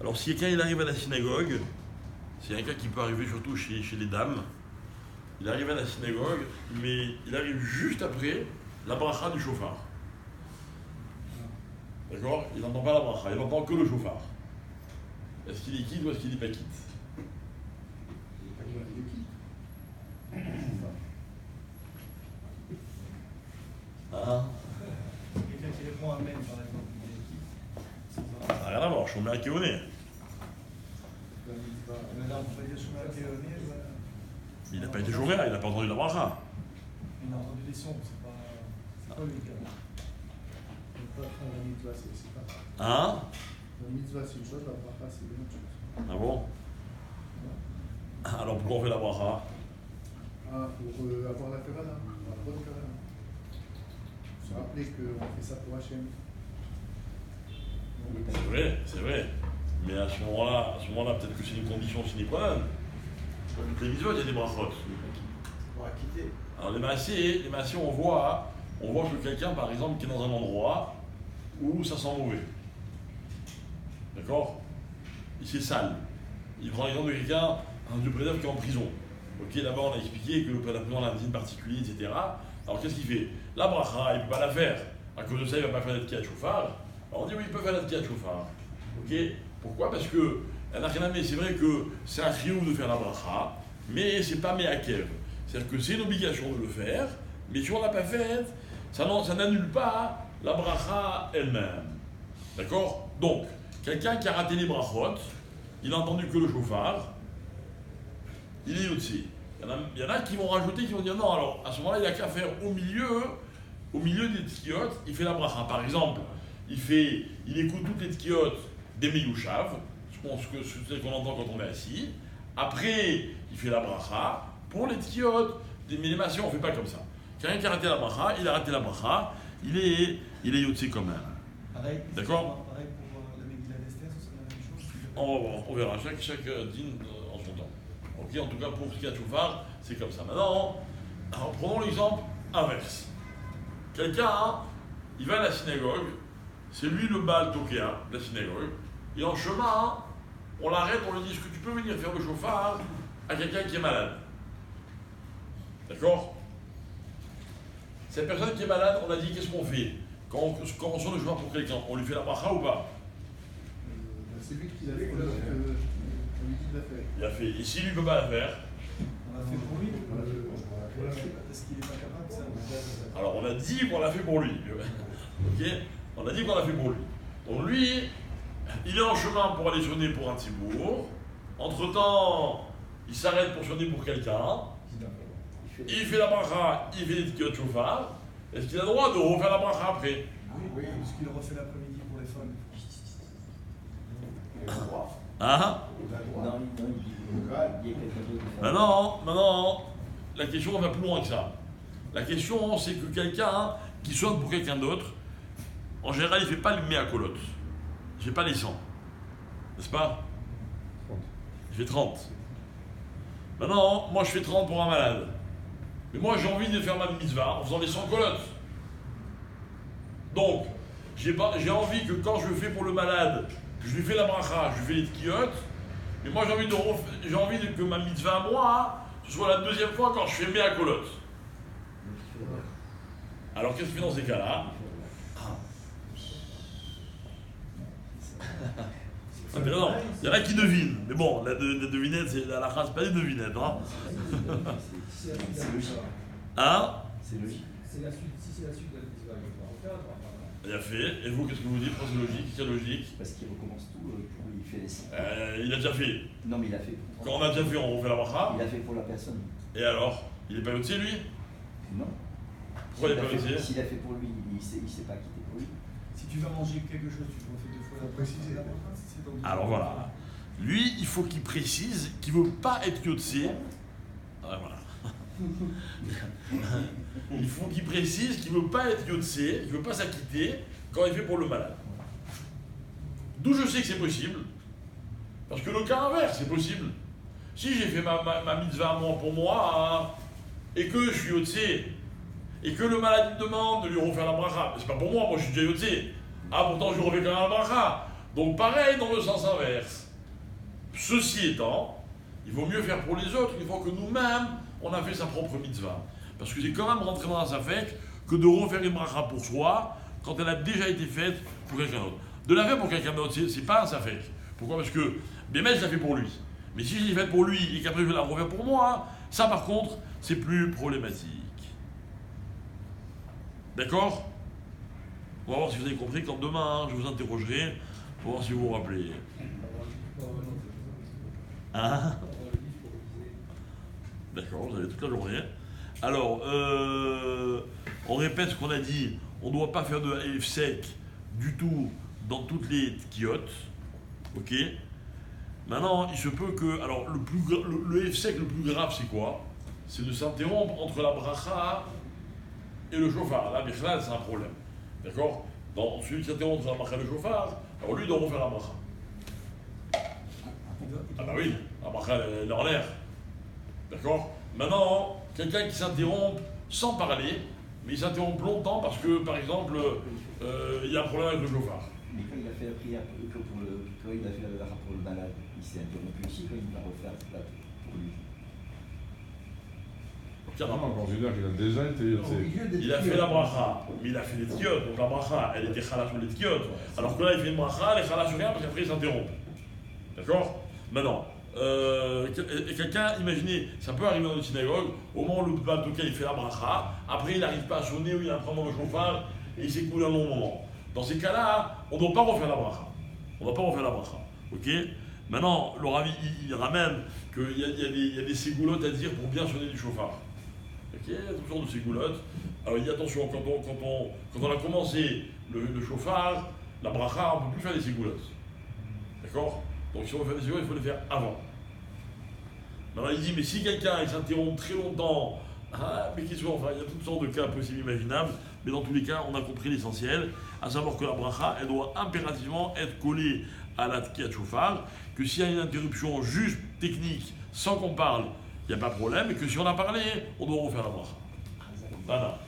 Alors si quelqu'un il arrive à la synagogue, c'est un cas qui peut arriver surtout chez les dames, il arrive à la synagogue, mais il arrive juste après la bracha du chauffard. D'accord? Il n'entend pas la bracha, il n'entend que le chauffard. Est-ce qu'il est quitte ou est-ce qu'il n'est pas quitte? Ah. Quelqu'un qui répond Amen, par exemple, il est quitte. Ça n'a rien à voir, je suis à Kéoné. Madame, on peut dire Shomé Akéoné, Il n'a pas été joué, il n'a pas entendu la bracha. il a entendu des sons, c'est pas le cas. La mitzvah, c'est pas ça. Hein? La mitzvah, c'est une chose, la bracha, c'est une autre chose. Ah bon? Alors pourquoi on fait la bracha? Ah, pour avoir la kavana, la bonne kavana. Se rappeler qu'on fait ça pour Hachem. C'est vrai. Mais à ce moment-là, peut-être que c'est une condition sine qua non. Dans toutes les mitzvot, il y a des brachot. Pour acquitter. Alors les massés, on voit que quelqu'un, par exemple, qui est dans un endroit où ça sent mauvais. D'accord? Et c'est sale. Il prend l'exemple de quelqu'un, un Dieu préserve qui est en prison. Ok, d'abord on a expliqué que la prison a un dîne particulier, etc. Alors qu'est-ce qu'il fait? La bracha, il ne peut pas la faire. À cause de ça, il ne va pas faire la tkiat chauffard. Alors on dit oui, il peut faire la tkiat chauffard. Ok? Pourquoi? Parce que c'est vrai que c'est un triomphe de faire la bracha, mais c'est pas me'akev. C'est-à-dire que c'est une obligation de le faire, mais si on ne l'a pas fait, ça n'annule pas la bracha elle-même. D'accord? Donc, quelqu'un qui a raté les brachot, il n'a entendu que le chauffard, il est yotze. Il y en a qui vont rajouter, qui vont dire non, alors à ce moment-là, il n'y a qu'à faire au milieu des tkiyot, il fait la bracha. Par exemple, il écoute toutes les tkiyot des meyushav, ce qu'on entend quand on est assis. Après, il fait la bracha. Pour les tkiyot, mais les massés, on ne fait pas comme ça. Quelqu'un qui a raté la bracha, il a raté la bracha, il est yotze quand même. Pareil, d'accord? Pareil pour la Megillah d'Esther, c'est la même chose. On verra, chaque dîne en son temps. Ok, en tout cas, pour Tkiat Shofar, c'est comme ça. Maintenant, alors, prenons l'exemple inverse. Quelqu'un, il va à la synagogue, c'est lui le Baal Tokea de la synagogue, et en chemin, on l'arrête, on lui dit, est-ce que tu peux venir faire le chauffard à quelqu'un qui est malade? D'accord? Cette personne qui est malade, on a dit, qu'est-ce qu'on fait? Quand on sort le chauffard pour quelqu'un, on lui fait la bracha ou pas? C'est lui qui l'a fait, on lui dit de la faire. Il a fait. Et s'il ne peut pas la faire? On l'a fait pour lui, parce qu'il n'est pas capable, ça. Alors on a dit qu'on l'a fait pour lui. Ok? On a dit qu'on l'a fait pour lui. Donc lui, il est en chemin pour aller sonner pour un tibour. Entre-temps, il s'arrête pour sonner pour quelqu'un. Il fait la bracha, il fait des tkiyot chauffard. Est-ce qu'il a le droit de refaire la bracha après? Oui, parce qu'il refait l'après-midi pour les femmes. Hein? Non, il dit qu'il y a quelqu'un d'autre. Maintenant, la question va plus loin que ça. La question, c'est que quelqu'un qui sonne pour quelqu'un d'autre, en général, il ne fait pas le mea kolot. Il ne fait pas les 100. N'est-ce pas? 30. Il fait 30. Maintenant, moi je fais 30 pour un malade. Mais moi j'ai envie de faire ma mitzvah en faisant les 100 kolotes. Donc, j'ai envie que quand je fais pour le malade, je lui fais la bracha, je lui fais les tkiyot, mais moi j'ai envie que ma mitzvah à moi, ce soit la deuxième fois quand je fais mea kolot. Alors qu'est-ce qu'il fait dans ces cas-là? Non, il y en a qui devinent, mais bon, la devinette, c'est la phrase, pas des devinettes, hein? C'est logique. Hein? C'est logique. C'est la suite, si c'est la suite de la mitzvah, il va refaire, Il a fait, et vous, qu'est-ce que vous dites? Pourquoi c'est logique? C'est logique? Parce qu'il recommence tout, pour lui, il fait les 100. Il a déjà fait. Non, mais il a fait. Quand on a déjà fait, on refait la bracha. Il a fait pour la personne. Et alors? Il est pas yotze, lui? Non. Pourquoi il est pas yotze? S'il a fait pour lui, il s'est pas quitté pour lui. Si tu vas manger quelque chose, tu le refais 2 fois. Faut préciser. Alors voilà. Lui, il faut qu'il précise qu'il ne veut pas être yotze. Ah, voilà. Il faut qu'il précise qu'il ne veut pas être yotze, il ne veut pas s'acquitter quand il fait pour le malade. D'où je sais que c'est possible. Parce que le cas inverse, c'est possible. Si j'ai fait ma mitzvah pour moi, et que je suis yotze, et que le malade me demande de lui refaire la bracha, c'est pas pour moi, moi je suis déjà yotze. Ah, pourtant je lui refais quand même la bracha. Donc pareil dans le sens inverse. Ceci étant, il vaut mieux faire pour les autres une fois que nous-mêmes, on a fait sa propre mitzvah. Parce que c'est quand même rentrer dans un safek que de refaire une bracha pour soi quand elle a déjà été faite pour quelqu'un d'autre. De la faire pour quelqu'un d'autre, c'est pas un safek. Pourquoi? Parce que Bémet, je l'ai fait pour lui. Mais si je l'ai fait pour lui et qu'après je vais la refaire pour moi, ça par contre, c'est plus problématique. D'accord? On va voir si vous avez compris. Quand demain, je vous interrogerai pour voir si vous vous rappelez. Hein? D'accord, vous avez toute la journée. Alors, on répète ce qu'on a dit. On ne doit pas faire de F sec du tout dans toutes les tkiotes. Ok? Maintenant, il se peut que. Alors, le F sec le plus grave, c'est quoi? C'est de s'interrompre entre la bracha et le chauffard. Là, Bichlal, c'est un problème. D'accord? Dans celui qui s'interrompt entre la bracha et le chauffard, alors lui, il doit refaire la bracha. Ah bah oui, la bracha, elle est en l'air. D'accord? Maintenant, quelqu'un qui s'interrompt sans parler, mais il s'interrompt longtemps parce que, par exemple, il y a un problème avec le chauffard. Mais quand il a fait la prière, quand il a fait la bracha pour le malade, il s'est interrompu aussi quand il va refaire là pour lui. Non, on considère qu'il a déjà été. Il a fait la bracha, mais il a fait les tkiotes. Donc la bracha, elle était chala sur les tkiotes. Alors que là, il fait une bracha, elle est chala sur rien parce qu'après, il s'interrompt. D'accord? Maintenant, quelqu'un, imaginez, ça peut arriver dans une synagogue, au moment où le Batoka il fait la bracha, après il n'arrive pas à sonner ou il a un problème dans le chauffard et il s'écoule un long moment. Dans ces cas-là, on ne doit pas refaire la bracha. On ne doit pas refaire la bracha. Ok? Maintenant, le Ravi, il ramène qu'il y a des ségoulottes à dire pour bien sonner du chauffard. Ok? Il y a toutes sortes de ségoulottes. Alors il dit attention, quand on a commencé le chauffard, la bracha, on ne peut plus faire des ségoulottes. D'accord? Donc si on veut faire des ségoulottes, il faut les faire avant. Maintenant il dit, mais si quelqu'un il s'interrompt très longtemps, mais qu'il soit, enfin il y a toutes sortes de cas possibles imaginables, mais dans tous les cas on a compris l'essentiel, à savoir que la bracha elle doit impérativement être collée à la tkiyat shofar, que s'il y a une interruption juste technique sans qu'on parle, il n'y a pas de problème, et que si on a parlé, on doit refaire la bracha. Voilà.